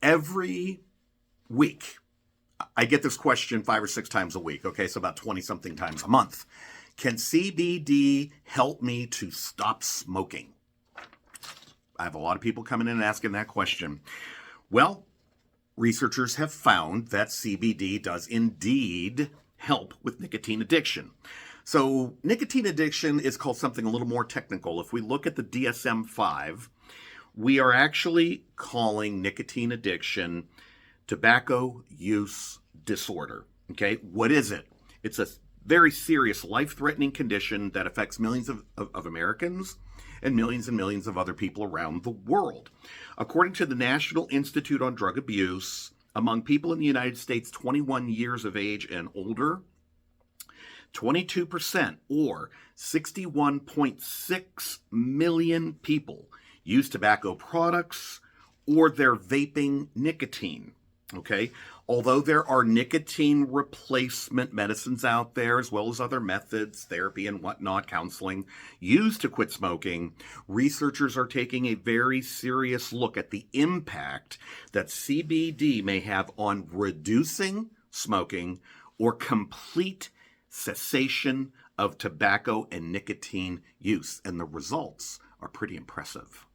Every week, I get this question 5 or 6 times a week. Okay, so about 20-something times a month. Can CBD help me to stop smoking? I have a lot of people coming in and asking that question. Well, researchers have found that CBD does indeed help with nicotine addiction. So nicotine addiction is called something a little more technical. If we look at the DSM-5, we are actually calling nicotine addiction tobacco use disorder. Okay, what is it? It's a very serious, life-threatening condition that affects millions of Americans and millions of other people around the world. According to the National Institute on Drug Abuse, among people in the United States 21 years of age and older, 22% or 61.6 million people use tobacco products or they're vaping nicotine. Okay, although there are nicotine replacement medicines out there, as well as other methods, therapy and whatnot, counseling, used to quit smoking, researchers are taking a very serious look at the impact that CBD may have on reducing smoking or complete cessation of tobacco and nicotine use. And the results are pretty impressive.